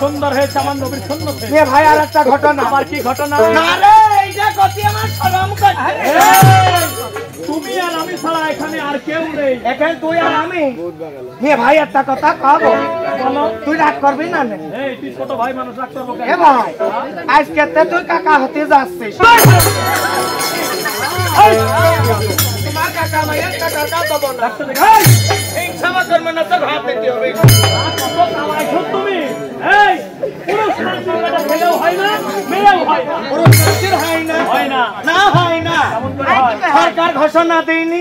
সুন্দর হয়েছে আমার নবীর সুন্নত ভাই। আর একটা ঘটনা। আবার কি ঘটনা? তুমি আর আমি ছাড়া এখানে আর কেউ নেই। এখানে তুই আর আমি। ভাই একটা কথা কব, তুই রাগ করবি না? তুই ছোট ভাই মানুষ রাগ করবো কেন? ভাই আজকে তুই কাকা হতে যাচ্ছিস। সরকার ঘোষণা দেয়নি,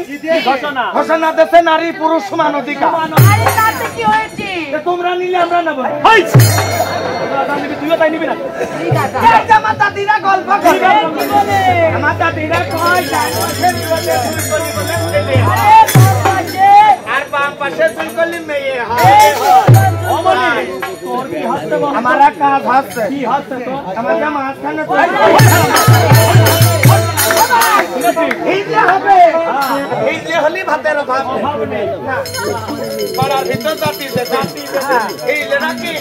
ঘোষণা দিচ্ছে নারী পুরুষ সমান অধিকার। তোমরা নিলে আমরা নেবো। তুইও তাই নিবি না? আমার দাদিরা গল্প করে, আমার দাদিরা কয় আর বাম পাশে চুল করলি মেয়ে আমার কাজ হচ্ছে। আমাকে মাঝখানে হলে ভাতের অভাব পাড়ার ভিতর জাতি নাকি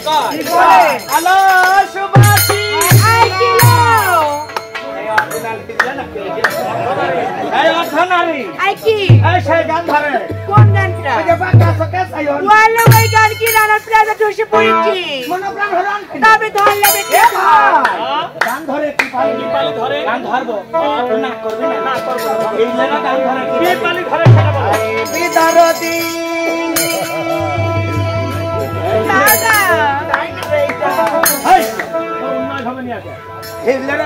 গান ধরে কোন গানটা? ওই গান কি রানা প্লাজা ধসে পড়েছি তবে ধরলে গান ধরে কি পালি ধরে গান ধরবো না করবে না করবো এই জায়গা গান ধরে কি পালি ধরে সেটা বলো। বিদারদি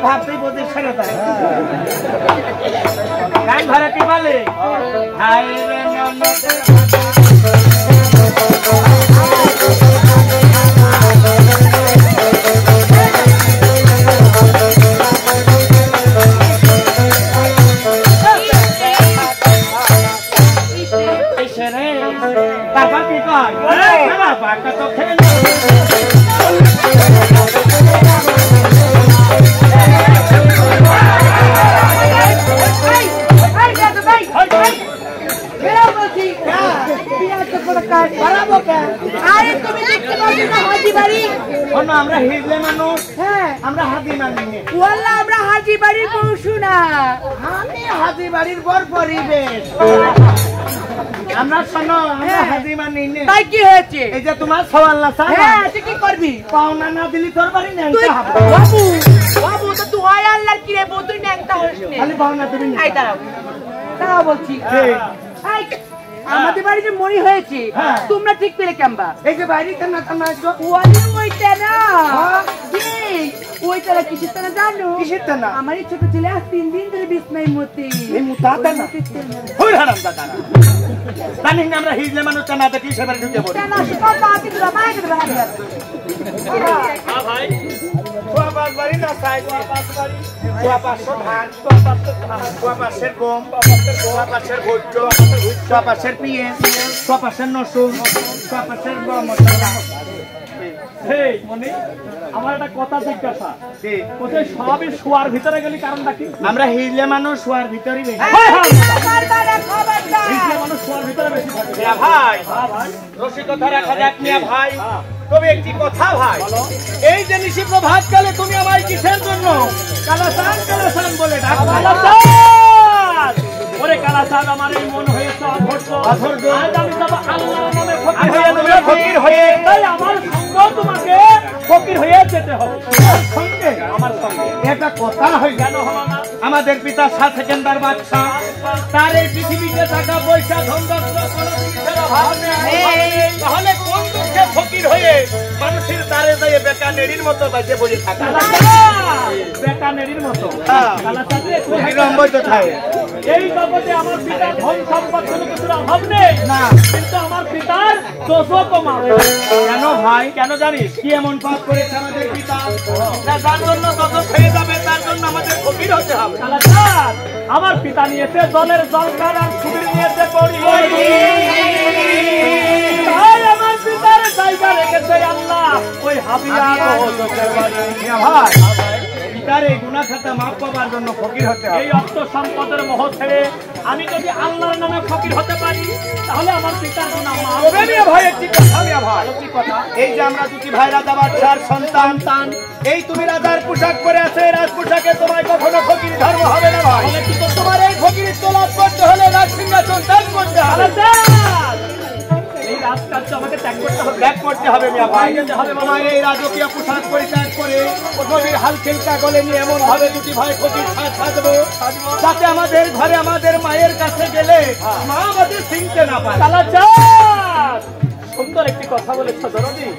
ভাবতেই বলতে ছেড়ে দেয় গান ধরে কি বলে বাবা কি কয় বাবা তো খেলে আমরা হিজলে মানুষ। হ্যাঁ আমরা হাজি মানি। আমরা হাজি বাড়ির পৌঁছু না, আমি হাজি বাড়ির পর পরিবেশ। আমরা শোনো আমরা হাজি মানি। তাই কি হয়েছে? এই যে তোমার সওয়াল না স্যার। হ্যাঁ তুই কি করবি? পাওনা না দিলি তোর বাড়ি ন্যাংটা হবে। বাবু বাবু তো তুই হয় আল্লাহর কি রে বউ, তুই ন্যাংটা হইস না। খালি পাওনা দিবি না। এই দাঁড়াও দাঁড়াও বলছি। আমাদের বাড়িতে মরি হয়েছে, তোমরা ঠিক পেলে কেমবা? এই যে বাইরে কেন না আসো ওইটা না ওইটা কিসের টানা জানো? কিসের টানা? আমার ছোট ছেলে 3 দিন ধরে বিছনায় মতে। এই মুতাতা না হই হারাম দাদা জানি না আমরা হিজলে মানুষ টানা দেখি সেবার ঢুকে পড়ি। টানা সব বাকি দিলা মাইকে ধরে হারিয়ে যাচ্ছে। ভাই বাবার বাড়ি না সাই বাবার বাড়ি বাবার ধান বাবার গম বাবার ভুট্টো বাবার পিয়ে বাবার নসুন বাবার গম মশলা। আমার একটা কথা জিজ্ঞাসা, সবই শোয়ার ভিতরে গেলি কারণটা কি? আমরা হিজলে মানুষ শোয়ার ভিতরে মানুষ শোয়ার ভিতরে বেশি থাকে। ভাই রসিকতা রাখা যাক মিয়া ভাই, তবে একটি কথা ভাই, এই যে নিশি প্রভাত কালে তুমি আমায় কিসের জন্য কালাসান বলে ডাকো? ওরে কালাসান, আমার এই মন হয়েছে অধৈর্য। আজ আমি যাব আল্লাহর নামে ফকির হয়ে, তাই আমার সঙ্গ তোমাকে ফকির হয়ে যেতে হবে। সঙ্গে আমার সঙ্গে একটা কথা হয় কেন হলো না? আমাদের পিতা 7 সেকেন্ডার বাদশা, তার এই পৃথিবীতে টাকা পয়সা ধন তাহলে কোন দুঃখে ফকির হয়ে মানুষের দ্বারে যায় বেকার নেড়ির মতো বাজে বসে থাকা? বেকার নেড়ির মতো হ্যাঁ। কালাচাঁদ রে, তুই ফকির রম্বই তো থাকে। এই জগতে আমার পিতার ধন সম্পদ কোনো কিছুর অভাব নেই না। কিন্তু আমার পিতার দোষও কমা। কেন ভাই? কেন জানিস? কি এমন পাপ করেছে আমাদের পিতা যার জন্য দোষ হয়ে যাবে, তার জন্য আমাদের ফকির হতে হবে? কালাচাঁদ, আমার পিতা নিয়েছে জলের দরকার আর সুবির নিয়েছে করি। তাই আমার পিতার জায়গা রেখেছে আল্লাহ ওই হাবিয়া দোষের বাড়ি। মিয়া ভাই, পিতার এই গুনাহ খাতা মাফ পাবার জন্য ফকির হতে হবে। এই অর্থ সম্পদের মোহ ছেড়ে আমি যদি আল্লাহর নামে ফকির হতে পারি তাহলে আমার পিতার গুনাহ মাফ তবে মিয়া ভাই একটি কথা, মিয়া ভাই, কি কথা? এই যে আমরা দুটি ভাই রাজা বাদশার সন্তান, এই তুমি রাজার পোশাক পরে আছে, রাজ পোশাকে তোমায় কখনো ফকির ধর্ম হবে না ভাই। তাহলে কি করতে তোমার এই ফকির তোলাপ করতে হলে রাজ সিংহাসন ত্যাগ করতে হবে। কালাচাঁদ, এই রাজকার্য আমাকে ত্যাগ করতে হবে। ত্যাগ করতে হবে মিয়া ভাই। যেতে হবে তোমার এই রাজকীয় পোশাক পরিত্যাগ করে নদীর হাল খিলকা গলে নিয়ে এমন ভাবে দুটি ভাই ফকির সাজবো যাতে আমাদের ঘরে আমাদের মায়ের কাছে গেলে মা আমাদের চিনতে না পারে। কালাচাঁদ, সুন্দর একটি কথা বলেছ দরদি।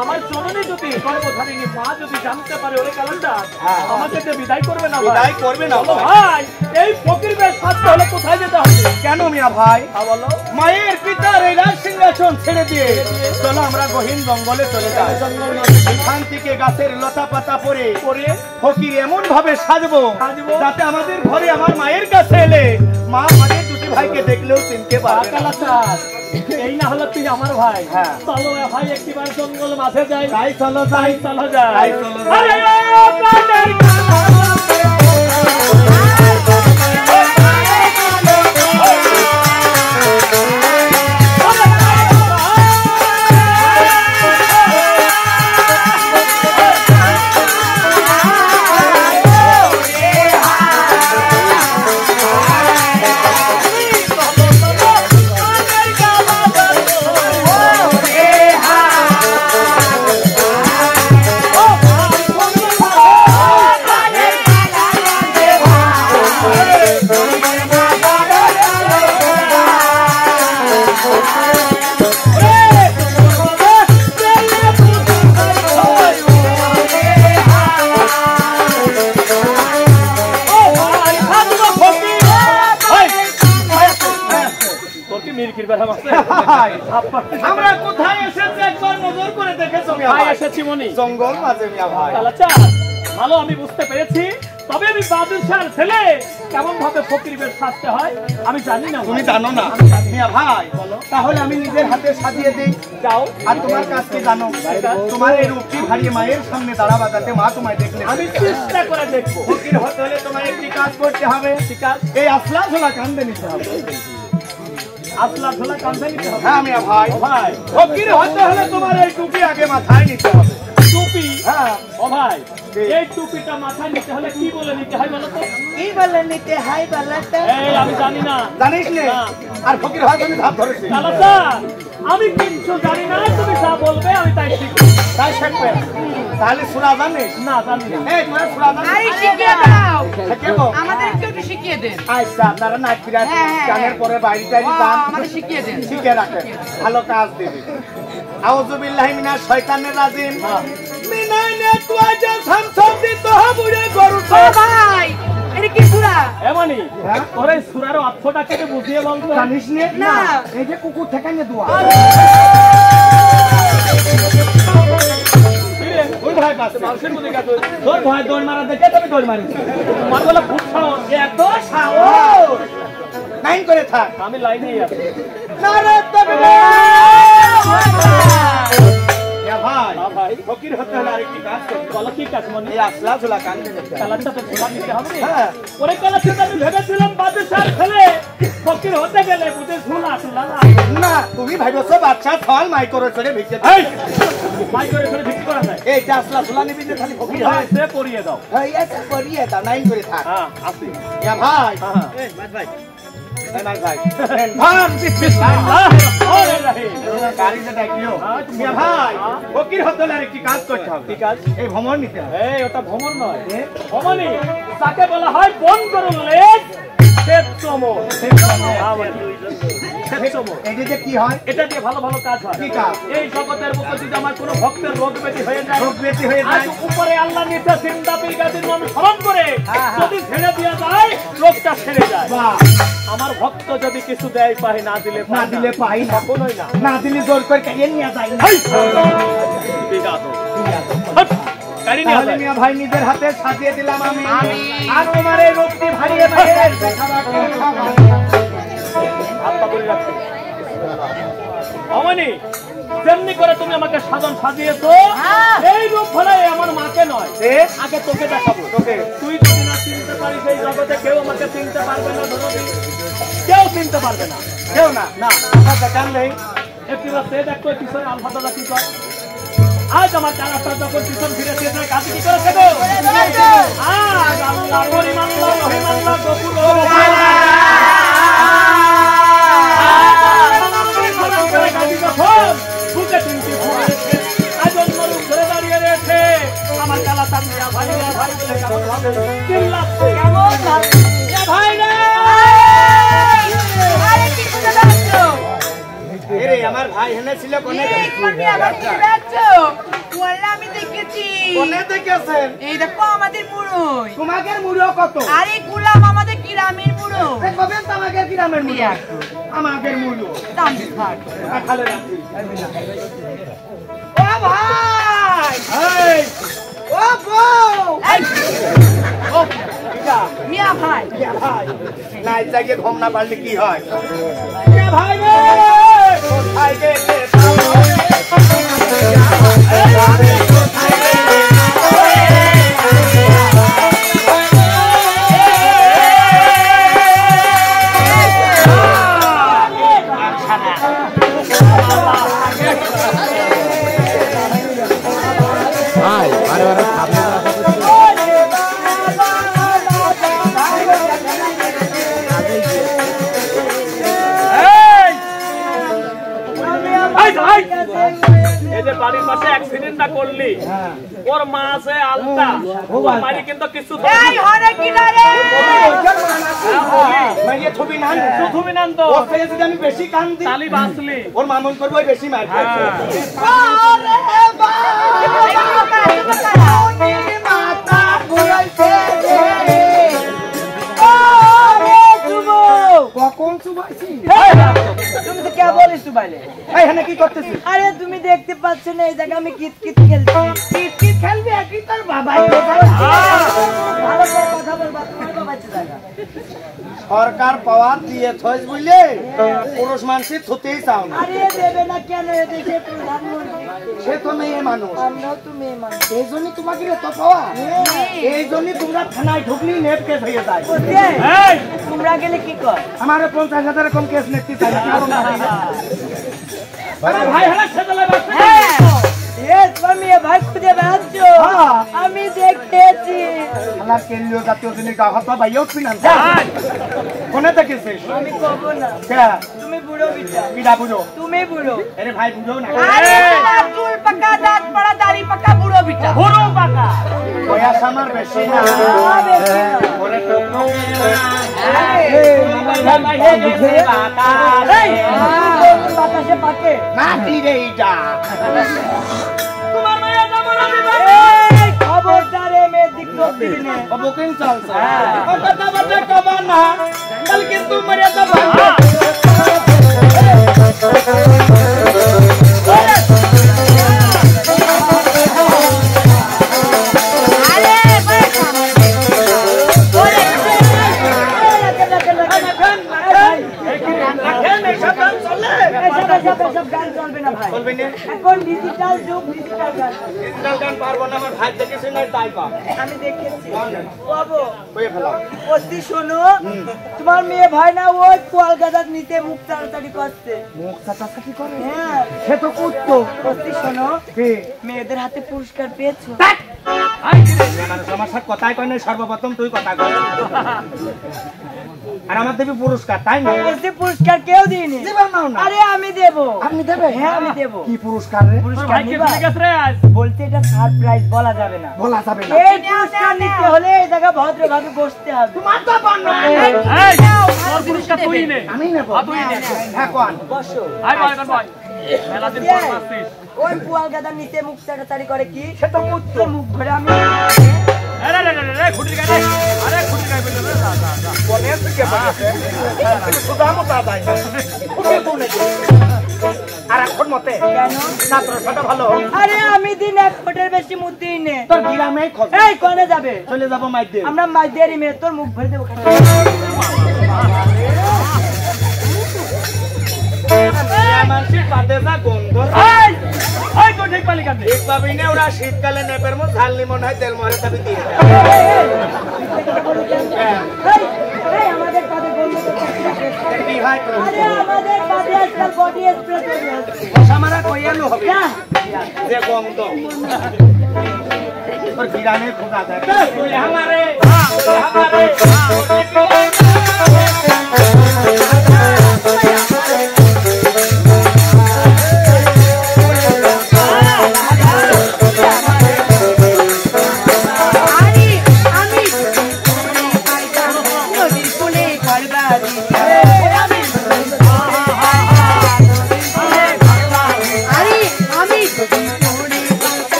আমার জননী যদি গর্ভধারিণী মা যদি জানতে পারে ওরে কালাচাঁদ আমাকে যে বিদায় করবে না ভাই। বিদায় করবে না বলো ভাই। ভাই, এই ফকির বেশ সাজতে হলে কোথায় যেতে হবে? কেন মিয়া ভাই? বলো। মায়ের পিতার এই রাজ সিংহাসন ছেড়ে দিয়ে চলো আমরা গহীন জঙ্গলে চলে যাই। এখান থেকে গাছের লতা পাতা পরে ফকির এমন ভাবে সাজবো যাতে আমাদের ঘরে আমার মায়ের কাছে এলে মা আমাদের দুটি ভাইকে দেখলেও চিনতে পারবে না। কালাচাঁদ, এই না হলো তুই আমার ভাই। হ্যাঁ। চলো ভাই একটিবার জঙ্গল মাঝে যাই। তাই চলো যাই। চলো যাই। তাই চলো যাই। আরে প্রাণের ভাই, আমরা কোথায় এসেছি একবার নজর করে দেখেছো মিয়া ভাই ভাই? এসেছি মনি। জঙ্গল মাঝে মিয়া ভাই। কালাচাঁদ, ভালো আমি বুঝতে পেরেছি, তবে আমি বাদশার ছেলে কেমন ভাবে ফকির বেশ সাজতে হয় আমি জানি না। তুমি জানো না মিয়া ভাই? তাহলে আমি নিজের হাতে সাজিয়ে দিই। যাও। আর তোমার কাজ কি জানো? তোমার এই রূপটি হারিয়ে মায়ের সামনে দাঁড়াবা যাতে মা তোমায় দেখলে আমি চেষ্টা করে দেখবো। ফকির হতে হলে তোমার একটি কাজ করতে হবে। ঠিক আছে। এই আসলা ঝোলা কান্দে নিতে হবে। আসলা ঝোলা কাঁধে নিতে হবে। হ্যাঁ মিয়া ভাই। ভাই, ফকির হতে হলে তোমার এই টুপি আগে মাথায় নিতে হবে। টুপি? হ্যাঁ। ও ভাই, এই টুপিটা মাথায় নিতে হলে কি বলে নিতে হয় বলো তো? কি বলে নিতে হয় বলো তো? এই আমি জানি না। জানিস নে? না। আর ফকির হয় তুমি ধাপ ধরেছি। কালাচাঁদ, আমি কিচ্ছু জানি না, তুমি যা বলবে আমি তাই শিখবো। তাই শিখবে? তাহলে সুরা জানিস? না জানি না। এই তোরা সুরা জানিস? আরে শিখিয়ে দাও, শিখাবো? আমাদেরকে একটু শিখিয়ে দেন। আচ্ছা, আপনারা নাচ বিরাজ হ্যাঁ, হ্যাঁ, গানের পরে বাইরে টাইরে যান, আমাদের শিখিয়ে দেন। শিখে রাখেন, ভালো কাজ দেবে। আউযু বিল্লাহি মিনাশ শয়তানির রাজিম। মিনাইনে তুয়াজা শামসুদ্দি তোহাবুরে গরুত। ও ভাই, এটা কি সুরা? এমনি হ্যাঁ? ওরে সুরারও অর্থটা কেটে বুঝিয়ে বলতো। জানিস নে? না। এই যে কুকুর ঠেকাইয়ে দোয়া। কিরে, ওই ভয় পাচ্ছে। মানুষের মধ্যে গেছে। তোর ভয় দৌড় মারা দেখে তবে দৌড় মারিস। তোমার বলে খুব সাহস। এত সাহস! নাইন করে থাক। আমি লাইনেই আছি। নারে তাকবীর! ইয়া ভাই, ভাই, ফকির হতে হলে আরেকটি কাজ করতে হবে। বলো কি কাজ মনে? এই আসলা ঝোলা কান্দে নিতে হবে। কালারটা তো ঝোলা নিতে হবে। হ্যাঁ। ওরে কালারটা আমি ভেবেছিলাম বাদশার ছেলে ফকির হতে গেলে বুঝে ঝোলা ঝোলা না। না, তুমি ভাইবছো বাচ্চা ফল মাই করে চড়ে ভিক্ষে এই, মাই করে করে বিক্রি করা যায়। এই যে আসলা ঝোলা নিবি যে খালি ফকির হয়। সে পরিয়ে দাও। এই এসে করিয়ে দাও, নাইন করে থাক। হ্যাঁ, আসি। ইয়া ভাই, হ্যাঁ। এই মাত ভাই, এই মাত ভাই, ভান বিসমিল্লাহ। গাড়িতে ডাকিও। ইয়া ভাই, ফকির হতে হলে আরেকটি কাজ করতে হবে। ঠিক আছে। এই ভ্রমণ নিতে হবে। এই ওটা ভ্রমণ নয়, ভ্রমণই তাকে বলা হয় বন করুন লেজ শ্বেত চমক। এটা যে কি হয়? এটা দিয়ে ভালো ভালো কাজ হয়। কি কাজ? এই জগতের মধ্যে যদি আমার কোনো ভক্তের রোগ ব্যাধি হয়ে যায়, রোগ ব্যাধি হয়ে যায়, উপরে আল্লাহ নিতে চিন্তা পীর স্মরণ করে যদি ছেড়ে দেওয়া যায়, রোগটা ছেড়ে যায়। আমার ভক্ত যদি কিছু দেয় পাই, না দিলে পাই না, কখনোই না। না দিলে জোর করে কাটিয়ে নিয়ে যায় না। তাহলে মিয়া ভাই নিজের হাতে সাজিয়ে দিলাম আমি, আর তোমার এই রোগটি ভারিয়ে অমনি তেমনি করে তুমি আমাকে সাধন সাজিয়েছো, এই রূপ ভোলাই আমার মাকে নয়, আগে তোকে দেখাবো। তুই যদি না চিনতে পারিস এই জগতে কেউ আমাকে চিনতে পারবে না, কেউ চিনতে পারবে না, কেউ না। না কেন নেই? একটি সে দেখতো পিছনে আলফা দাদা কি কয়। আজ আমার চারাটা যখন পিছন ফিরে কাজে কি করেছে গো? আজ আল্লাহ পরিমাল্লাহ রহিমাল্লাহ গফুর বুকে তিনটি ফুলেছে, আজ অন্য রূপ ধরে দাঁড়িয়ে রয়েছে। আমার চালা তামিয়া ভাই ভাই বলে কেমন ভাবে চিল্লাচ্ছে, কেমন ভাই রে আমার ভাই হেনে ছিল কোনে? আমি দেখেছি। কোনে দেখেছেন? এই দেখো আমাদের মুড়োই। তোমাদের মুড়ো কত? আরে গুলাম আমাদের গ্রামের মুড়ো। কবেন তোমাদের গ্রামের মুড়ো? আমাদের মুড়ো দাম ভাগ খালে রাখি। ও ভাই, এই ও বউ, এই ও এটা মিয়া ভাই, মিয়া ভাই নাই জাগে ঘুম না পারলে কি হয়? মিয়া ভাই রে কোথায় গেলে বাড়ির পাশে অ্যাক্সিডেন্টটা করলি, ওর মা আছে আলতা, মারি কিন্তু কিছু এই হরে কিনারে মাইয়ে ছবি নান তুমি নান তো ওর থেকে যদি আমি বেশি কান দিই তালি বাঁচলি, ওর মামুন করবো বেশি মার খাইছে। আরে বাবা মাথা ঘুরাইছে রে। আরে তুমি কখন চুবাইছি? তুমি তো কে বলিস তুবাইলে? এইখানে কি করতেছিস? আরে তুমি দেখতে পাচ্ছ না এই জায়গা আমি কিতকিত খেলছি। কিতকিত খেলবি কি তোর বাবাই ভালো করে কথা বলবা, তোমার বাবাই জায়গা। সরকার পাওয়ার দিয়ে থইস বুঝলে পুরুষ মানুষের থতেই চাও না। আরে দেবে না কেন? এদেশে প্রধানমন্ত্রী, সে তো মেয়ে মানুষ, আমরাও তো মেয়ে মানুষ। এই জন্যই তোমাকে তো পাওয়া, এই জন্যই তোমরা থানায় ঢুকলি নেট কেস হয়ে যায়। তোমরা গেলে কি কর? আমার 50,000 কম কেস নেটি চাই না। ভাই হ্যাঁ সেদলে বাঁচলি। তোমার মেয়ে ভাই খুঁজে বেড়াচ্ছ? আমি দেখেছি। আমার কেন্দ্রীয় জাতীয় জিনিস গাহত ভাইও ফিনান্স কোনে দেখেছিস? আমি কব না, তুমি বুড়ো বিটা। বিড়া বুড়ো? তুমি বুড়ো। আরে ভাই বুড়ো না, আরে তোমার চুল পাকা, দাঁত পড়া, দাড়ি পাকা বুড়ো বিটা। বুড়ো পাকা বয়স আমার বেশি না। ওরে তো বাতাসে পাকে না রে এইটা তোমার মেয়ে যেমন আমি খবরদারে মেয়ের দিক নজর দিনে। বুকিং চলছে। ও কথা বলতে কবা না, কাল কিন্তু মরে যাব। এখন ডিজিটাল যুগ, ডিজিটাল গান। আমি দেখেছি। বাবু অতি শোনো, তোমার মেয়ে ভাই না ওই পোয়াল গাদার নিতে মুখ তাড়াতাড়ি করছে। মুখ চাটাচাটি করে? হ্যাঁ, সে তো করতো। অতি শোনো, কি মেয়েদের হাতে পুরস্কার পেয়েছো? মানুষ আমার সাথে কথাই কয় না, সর্বপ্রথম তুই কথা কয়। আর আমার দেবী পুরস্কার, তাই না? এসে পুরস্কার কেউ দিইনি। আরে আমি দেব। আপনি দেবেন? হ্যাঁ আমি দেব। কি পুরস্কার রে? পুরস্কার ভাই কি নিবা? ঠিক আছে রে আজ? বলতে এটা সারপ্রাইজ, বলা যাবে না। বলা যাবে না। এই পুরস্কার নিতে হলে এই জায়গায় ভদ্রভাবে বসতে হবে। তোমার তো বান্ন এই তোর পুরস্কার তুই নে। আমি নেব। তুই নে। হ্যাঁ কোন বসো। আয় ভাই কোন ভাই মেলা দিন পর আসছিস। ওই পুয়াল গাদার নিচে মুখ চাটাচাড়ি করে কি? সে তো মুত্র মুখ ভরে আমি আরে রে রে রে খুঁটি গায় আরে খুঁটি গায় বলে যা যা যা বলে কে বলেছে সুদা মতা দাই ওকে কোনে আর এখন মতে কেন? ছাত্র ছাটা ভালো। আরে আমি দিন 1 ফুটের বেশি মুখ দিই নে। তোর গ্রামে খোঁজ এই কোনে যাবে? চলে যাব মাইদে। আমরা মাইদেরই মেয়ে, তোর মুখ ভরে দেবো খালি। আমার শীত পাতে যা গন্ধ। এই এই তো ঠিক পালি কান্দে এক পাবি না ওরা শীতকালে নেপের মধ্যে ঝাল লিমন হয় তেল মরে তবে দিয়ে দেয়। এই আমাদের কাছে বলবো তো কি হয় তো আরে আমাদের কাছে একটা বডি স্প্রে চলে আসছে। সামারা কইয়ানো হবে না যে গন্ধ তোর গ্রামে খোঁজা যায় তুই আমারে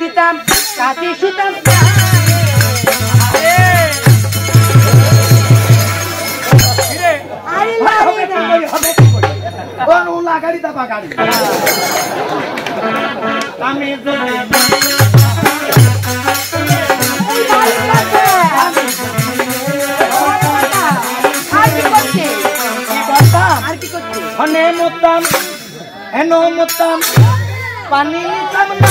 দিতাম কাছে শুতাম আরে লাগে না কোন উলা গাড়ি দাবা গাড়ি আমি যদি আর কি করছে হনে মুতাম হেনো মুতাম পানি নিতাম না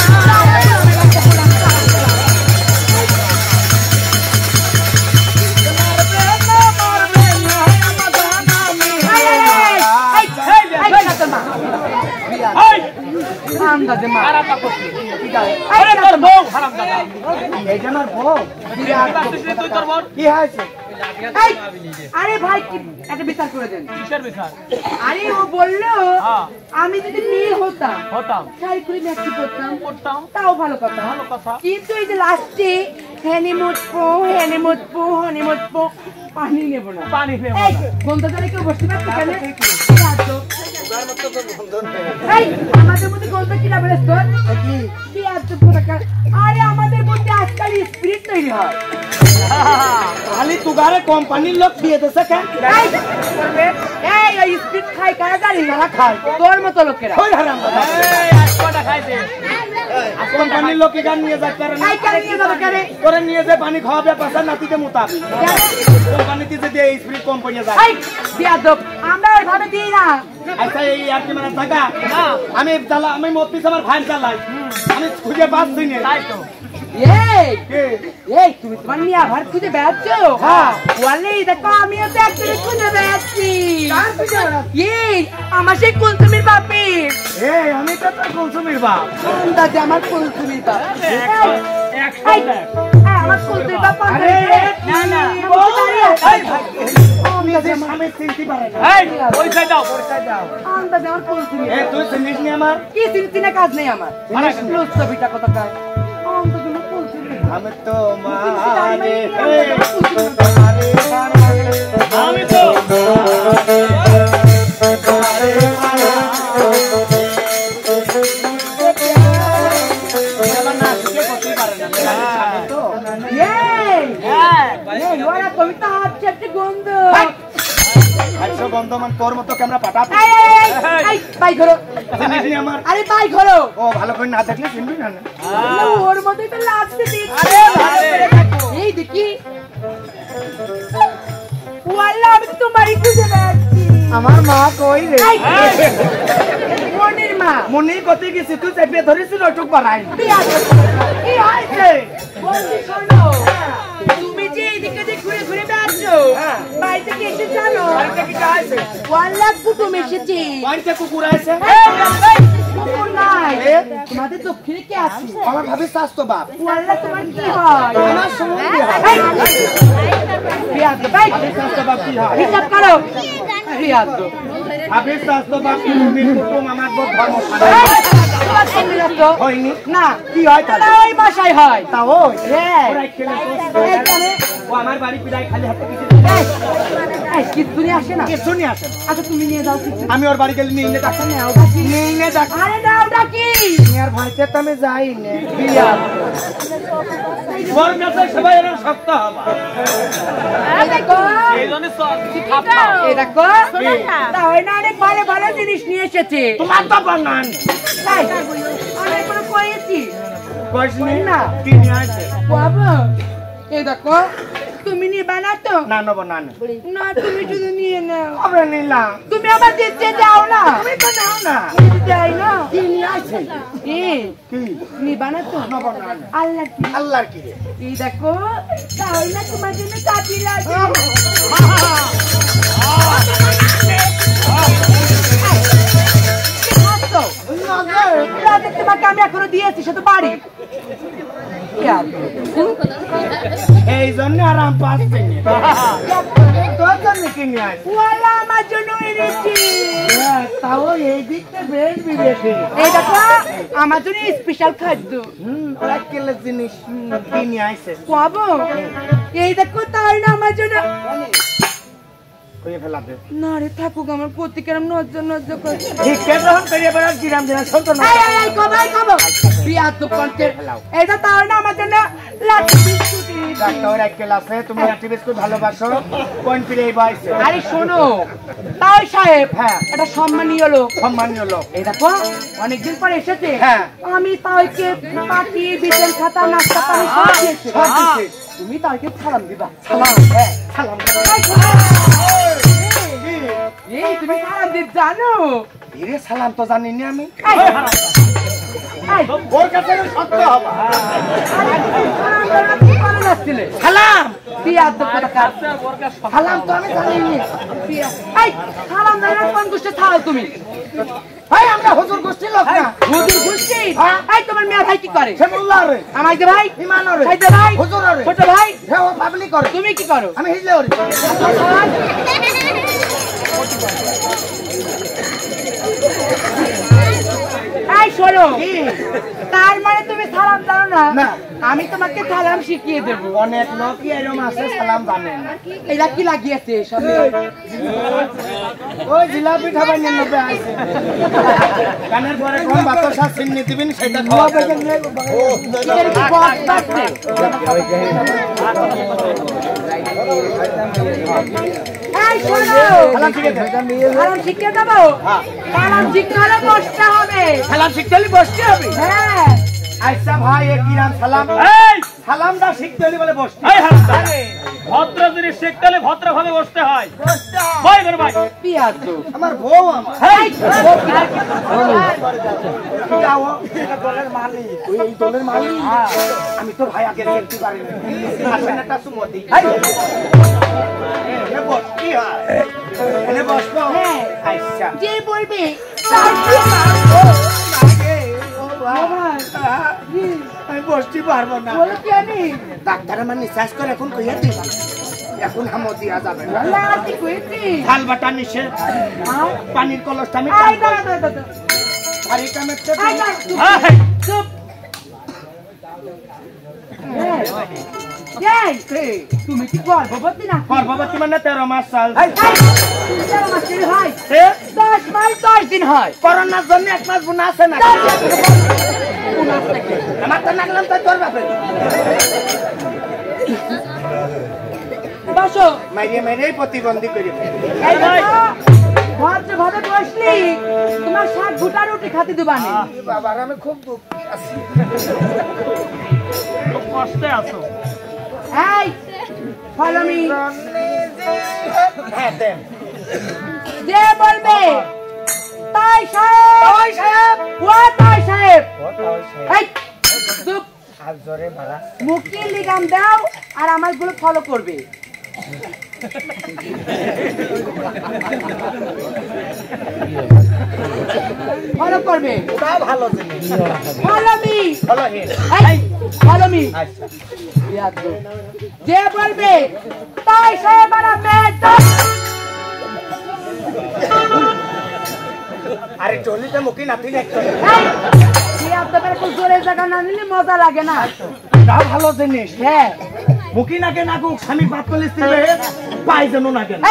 কি হয়েছে আরে ভাই একটা বিচার করে দেন কিসের বিচার আরে ও বললো হ্যাঁ আমি যদি মেয়ে হতাম হতাম শাড়ি করে ম্যাক্সি করতাম করতাম তাও ভালো কথা ভালো কথা কিন্তু এই যে লাস্টে হেনে মুটপো পানি নেব না পানি নেব এই না। বন্ধ করে কেউ বসতে পারছে কেন এই আমাদের মধ্যে গল্প কি না বলেছ তোর কি আজব কথা আরে আমাদের মধ্যে আজকাল স্পিরিট তৈরি হয় খালি তুগারে কোম্পানির লোক দিয়ে দেছে কেন এই স্পিরিট খাই কারা গাড়ি ভাড়া খায় তোর মতো লোকেরা ওই হারাম এই আজ কটা খাইছে কোম্পানির লোক এখান নিয়ে যাচ্ছে কারণ এই কেন নিয়ে যাবে কেন করে নিয়ে যে পানি খাওয়াবে পাশা নাতিতে মোতাবি কোম্পানিতে যদি এই স্পিরিট কম পড়ে যায় এই বিয়াদব আমরা ওইভাবে দিই না আচ্ছা এই আর কি মানে টাকা আমি মতিস আমার ভাই চালাই আমি খুঁজে পাচ্ছি না তাই তো এই তুমি তোমার মিয়া ভার খুঁজে বেড়াচ্ছো হ্যাঁ বলে দেখো আমিও তো একজনে খুঁজে বেড়াচ্ছি এই আমার সেই কুলসুমির বাপি আমি তো তোর কৌসুমীর বাপ দাদি আমার কুলসুমির বাপ একশো দেখ আমার কুলসুমির বাপ আরে না নিজে স্বামী চিনতে পারে না এই পয়সা দাও দাদি আমার কুলসুমি তুই চিনিস নি আমার কি চিন্তা কাজ নেই আমার লুচ্ছবিটা কথা কয় আমি তো মারে আমি তো তুমি তো হচ্ছে একটা গন্ধ একশো বন্ধমান তোর মতো ক্যামেরা পাঠা বাই ঘরো চিনিস নি আমার আরে বাই ঘরো ও ভালো করে না দেখলে চিনবি না ওর মধ্যে তো লাগছে এই দেখি ওয়াল্লা আমি তো তোমারই খুঁজে বেড়াচ্ছি আমার মা কই রে মনির মা মনির কত গেছি তুই চেপে ধরেছিল ওটুক বাড়াই কি হয়েছে বলছি শোনো তুমি যে এইদিকে যে ঘুরে ঘুরে বেড়াচ্ছো বাড়িতে কি এসে জানো বাড়িতে কি আছে ওয়াল্লা কুটুম এসেছে বাড়িতে কুকুর আছে কুকুর নাই তোমাদের দক্ষিণে কে আছে আমার ভাবি স্বাস্থ্য বাপ ওয়াল্লা তোমার কি হয় আমার সম্বন্ধে হয় বিয়াদ ভাই স্বাস্থ্য বাপ কি হয় হিসাব করো বিয়াদ আবে স্বাস্থ্য বাকি নবীর কুটুম আমার বড় ধর্ম হয়নি না কি হয় তাহলে ওই বাসায় হয় তা ওই হ্যাঁ ওরা খেলে ও আমার বাড়ি পিড়াই খালি হাতে কিছু কিছু নিয়ে আসে না কিছু নিয়ে আসেন আচ্ছা তুমি নিয়ে যাও কিছু আমি ওর বাড়ি গেলে নিয়ে ডাক্তার নিয়ে ডাক্তার আরে দাও ডাকি আর ভাইতে তো আমি যাই না বিয়া ওর কাছে সবাই এরকম শক্ত হবে এই দেখো এই জন্য খাপ খাও এই দেখো তাই না অনেক ভালো ভালো জিনিস নিয়ে এসেছে তোমার তো বানান তাই অনেক করে কয়েছি কইছনি না কি নিয়ে আসে বাবা এই দেখো তুমি নিবা না তো না নেব না না তুমি শুধু নিয়ে নাও আমরা নিলাম তুমি আবার দিতে যাও না তুমি তো নাও না যাই না কি নিয়ে আসে কি নিবা না তো নেব না আল্লাহ কি আল্লাহর কি রে এই দেখো তাই না তোমার জন্য চাবি লাগে তোমাকে আমি এখনো দিয়েছি সে তো বাড়ি এই জন্য আরাম পাচ্ছে তোর জন্য কি নিয়ে আসে আমার জন্য এনেছি তাও এই দিকটা বেশ বিবেকে এই দেখো আমার জন্য স্পেশাল খাদ্য ওরা কেলে জিনিস কি নিয়ে আসে পাবো এই দেখো তাই না আমার জন্য কইয়ে ফেলাবে না রে থাকুক আমার প্রতিকার নজর নজর করে ঠিক কে যখন করিয়ে বেড়ার কিরাম দিনা শোন তো না এই কবাই কবো বিয়া তো করতে এটা তাই না আমার জন্য লাঠি বিস্কুটি ডাক্তার এক ক্লাসে তুমি লাঠি বিস্কুট ভালোবাসো কোন পিড়ে এই বয়সে আরে শোনো তাই সাহেব হ্যাঁ এটা সম্মানীয় লোক সম্মানীয় লোক এই দেখো অনেকদিন পর এসেছে হ্যাঁ আমি তাইকে পাটি বিটেল খাতা নাস্তা পানি সব দিয়েছি সব দিয়েছি। তুমি তাইকে সালাম দিবা সালাম হ্যাঁ সালাম এই তুমি সালাম দিতে জানো ধীরে সালাম তো জানি না আমি এই ওর কাছে সত্য হবে যাচ্ছিলে সালাম বিয়া তো কথা সালাম তো আমি জানি না এই সালাম না কোন গোষ্ঠী থাও তুমি ভাই আমরা হুজুর গোষ্ঠী লোক না হুজুর গোষ্ঠী হ্যাঁ। এই তোমার মেয়ে ভাই কি করে সে মোল্লা রে আমার যে ভাই ইমান রে সাইদে ভাই হুজুর রে ছোট ভাই হে ও পাবলিক করে তুমি কি করো আমি হিজলে রে এই শোনো তার মানে তুমি সালাম জানো না না। আমি তোমাকে সালাম শিখিয়ে দেবো অনেক লোকই এরকম আছে সালাম জানে না এরা কি লাগিয়েছে সব ওই জিলাপি খাবার নিয়ে নেবে আছে কানের পরে কোন বাতাসা চিনি দিবেন সেটা খাওয়াবে এর কি বদ বাজছে এই শোনো সালাম শিখে দে সালাম শিখিয়ে দেবো সালাম শিখতে হলে বসতে হবে সালাম শিখতে হলে বসতে হবে হ্যাঁ আচ্ছা ভাই এ কি নাম সালাম এই সালামটা শিখতে হলে বলে বসতে এই হারামজাদা, ভদ্র জিনিস শিখতে হলে ভদ্রভাবে বসতে হয় ভাই বের ভাই পিয়াজ তো আমার বউ আমার এই যাও এটা দলের মালিক তুই এই দলের মালিক আমি তো ভাই আগে দেখতে পারিনি আসেন একটা সুমতি এনে বস কি হয় এনে বসবো হ্যাঁ। আচ্ছা যে বলবে আমি বসতে পারবো না বলো কি আমি ডাক্তার আমার নিঃশ্বাস করে এখন কইয়া দিবা এখন হামো দিয়া যাবে না লাঠি কইছি থাল বাটা নিষেধ পানির কলসটা আমি আই দাঁড়া দাঁড়া দাঁড়া আর এটা মেটে আই দাঁড়া এই, চুপ এই তুমি কি গর্ভবতী না গর্ভবতী মানে 13 মাস সাল হয় এ 10 মাস 10 দিন হয় করোনার জন্য 1 মাস বোনা আছে না আমার তো নাগলাম তো তোর বাপে বসো মাইরে প্রতিবন্ধী করে এই দেখো ভদ্র ভাবে বসলি তোমার সাত ঘুটা রুটি খাতে দিবানি বাবার আমি খুব দুঃখ আছি খুব কষ্টে আছো এই ফলো মি হ্যাঁ দেন যে বলবে তাই সাহেব ও তাই সাহেব এই চুপ আর জোরে মারা মুক্তি লিগাম দাও আর আমার গুলো ফলো করবে ফলো করবে তা ভালো জিনিস ফলো মি ভালো হে এই ফলো মি আচ্ছা যে বলবে তাই সাহেব আর আরে চলিতে মুখি নাতি দেখতে জোরে জায়গা না নিলে মজা লাগে না। তা ভালো জিনিস। হ্যাঁ মুখি নাকে নাকুক স্বামী বাদ করলে স্ত্রী পাই যেন নাকে না।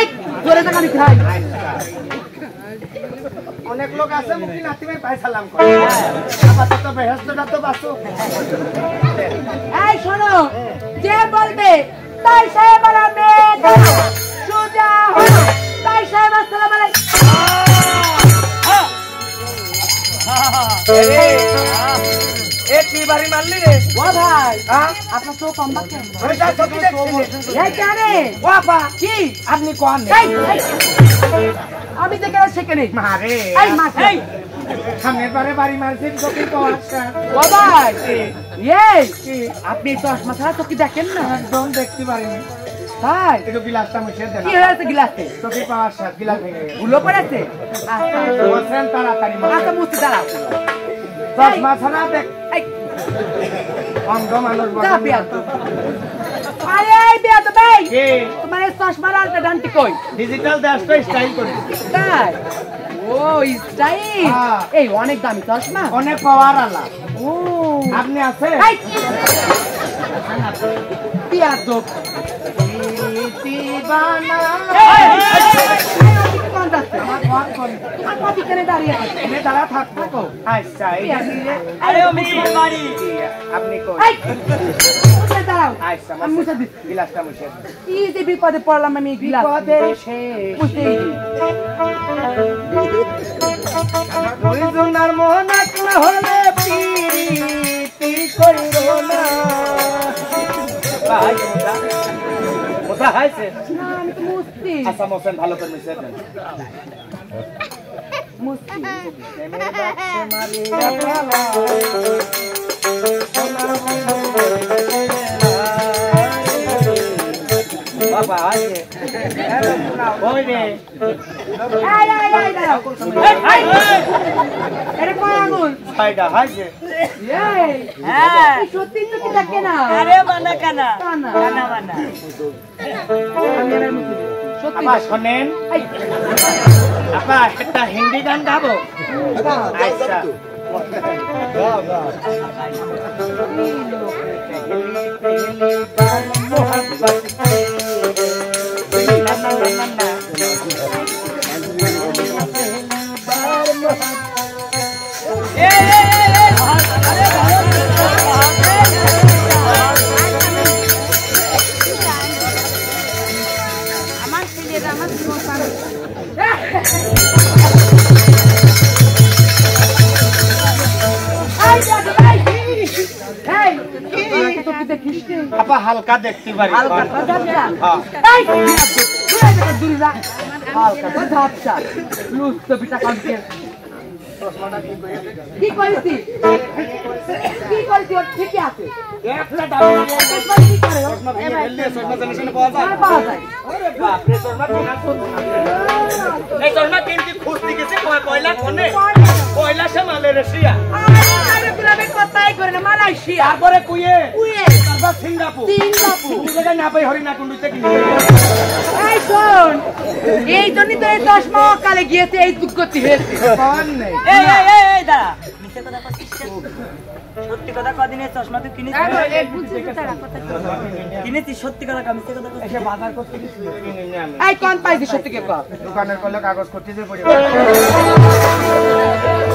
জোরে জায়গা নিতে হয়। অনেক লোক আছে মুখি নাতি ভাই পাই সালাম করে। আপাতত বেহেশতটা তো বাসো। এই শোনো, যে বলবে তাই সাহেব আলামে সুজা হলো, তাই সাহেব আসসালামু আলাইকুম। এ কি বাড়ি মারলি রে? ও ভাই, হ্যাঁ আপনার চোখ কম্বা কেন? আমি তার চোখে দেখছি। এই কারে বাবা কি আপনি কোন এই, আমি দেখে সেখানে মারে এই মাথা এই সামনের বারে বাড়ি মারছি চোখে তো আসছে। ও ভাই, এই আপনি চশমা ছাড়া তো কি দেখেন না? একদম দেখতে পারিনি। ভাই একটু গিলাসটা মুছে দেন। কি হয়েছে গ্লাসে? চোখে পাওয়ার সাথে গিলাস ভেঙে গেছে। ভুলো পড়েছে? বলছেন তাড়াতাড়ি আচ্ছা মুছতে দাঁড়াও। চশমা ছাড়া দেখ এই অন্ধ মানুষ যা বিয়া তো। আরে এই বিয়া তো ভাই, কে তোমার এই চশমার আলটা ডান্টি কই? ডিজিটাল দেশটা স্টাইল করে তাই? ও স্টাইল। হ্যাঁ। এই অনেক দামি চশমা। অনেক পাওয়ার আলা। ও আপনি আছে এই বিয়া তো দিবানা কোন যাচ্ছে? আমার ঘর কোন আর কপি কেন দাঁড়িয়ে আছে? এনে দাঁড়া থাকবো তো। আচ্ছা এই আরে আমি বাড়ি। আপনি কই এই মুছে দাঁড়াও। আচ্ছা আমি মুছে দিচ্ছি। গিলাসটা মুছে কি যে বিপদে পড়লাম আমি, গিলাস বিপদে শেষ মুছেই দিই। ওই জনার মোহন আকলা হলে প্রীতি করিল না। ভাই মোটা হয়েছে। না আমি তো মুছছি আচ্ছা মোসেন ভালো করে মিশে দেন। মুছছি। বাবা আছে ওই রে এই দাঁড়াও। এটা কয় আঙুল? ফায়দা হয়েছে। এই হ্যাঁ এই সত্যি তো কি দেখে না? আরে মানা কানা কানা। কানা মানা আমি এবার মুছে দিই। সত্যি আপা শোনেন এই আপা একটা হিন্দি গান গাবো। আচ্ছা আমার ছেলের আমার জীবন পাবে। আপা হালকা দেখতে পারি। কি করেছি? কি করেছি? ওর ঠিকই আছে। একটা দাম কি করে ও? পাওয়া যায়। আর পাওয়া যায়। ওরে বাপ রে তোর মা কিনা এই তোর মা কিনতে খুঁজতে গেছে কয়লা কোনে কয়লা সে মালে রাশিয়া আরে গুলাবে কথাই করে না, মালয়েশিয়া। তারপরে কুয়ে কুয়ে। তারপর সিঙ্গাপুর সিঙ্গাপুর। কোন জায়গায় না পাই হরিণা কুণ্ডুতে কিনে। এই শোন, এই জন্যই তো এই 10 মাস কালে গিয়েছে, এই দুর্গতি হয়েছে। পাওয়ার নেই। এই দাঁড়া মিথ্যে কথা বলছিস কেন? সত্যি কথা কদিনে চশমা তুই কিনেছিস? সত্যি কথা কম, মিথ্যে কথা বলছিস? এসে বাজার করতে গেছিল কিনে নিয়ে আমি এই কোন পাইছি সত্যি কে কর? দোকানের করলে কাগজ করতে যে পড়ে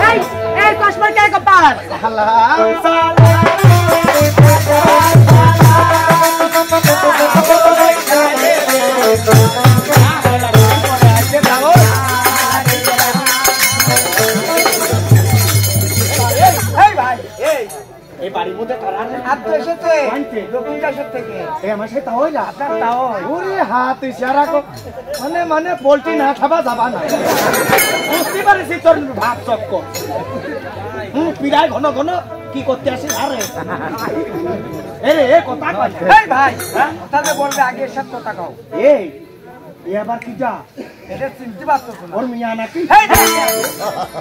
এই এই 10 মাস কে কপার? সালাম সালাম এই বাড়ির মধ্যে কারা আপনি এসেছে দক্ষিণ দেশের থেকে এই আমার সাথে তাও না আপনার তাও ওরে হাত ইশারা মানে পোল্ট্রি না খাবা যাবা না বুঝতে পারিস তোর ভাব চক্ক পিড়ায় ঘন ঘন কি করতে আসিস আরে এরে এ কথা কয় এই ভাই তাহলে বলবে আগে সব কথা কও। এই এবার কি যা এটা চিনতে পারছো না? ওর মিয়া নাকি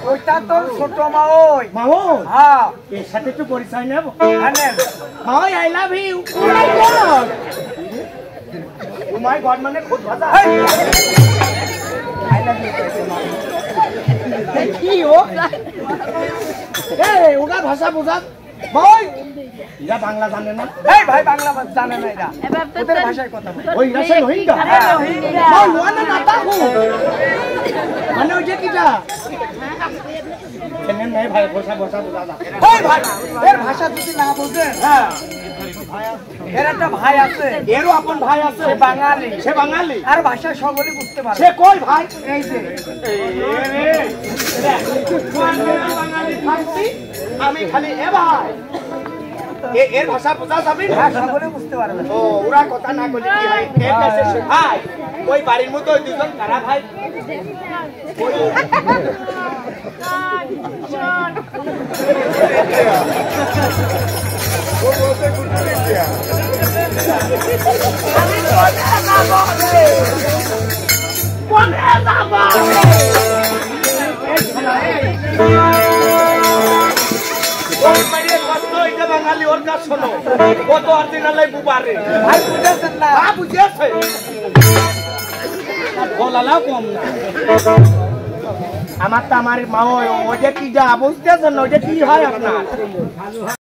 ওইটা তো ছোট মা ওই। মাও হ্যাঁ এর সাথে একটু পরিচয় নেব জানেন my I love you oh my god মানে খুব ভাষা আই লাভ ইউ কি ও এই ওগা ভাষা বোঝা ভাই এরা বাংলা জানে না এই ভাই বাংলা জানে না এরা ওদের ভাষায় কথা বলে ওই রাসে রোহিঙ্গা ভাই ওয়ানা না তাকু মানে ওই যে কিটা কেন নাই ভাই ভাষা বোঝা দা এই ভাই এর ভাষা যদি না বুঝেন হ্যাঁ এর একটা ভাই আছে এরও আপন ভাই আছে সে বাঙালি আর ভাষা সকলে বুঝতে পারে সে কই ভাই এই যে বাঙালি থাকছি আমি খালি এ ভাই এর ভাষা বোঝা যাবে না সকলে বুঝতে পারবে ও ওরা কথা না বলে কি হয় এর কাছে সে ভাই ওই বাড়ির মধ্যে ওই দুজন কারা ভাই ও বলতে কুটি দিয়া আমি কোনে যাব ওই মাইরে কষ্ট হইছে বাঙালি ওর কাছে শোনো কত অরিজিনালাই বুবারে ভাই বুঝেছেন না হ্যাঁ বুঝেছে বলালা কম না আমার তো আমার মা ওই যে কি যা বুঝতেছেন ওই যে কি হয় আপনার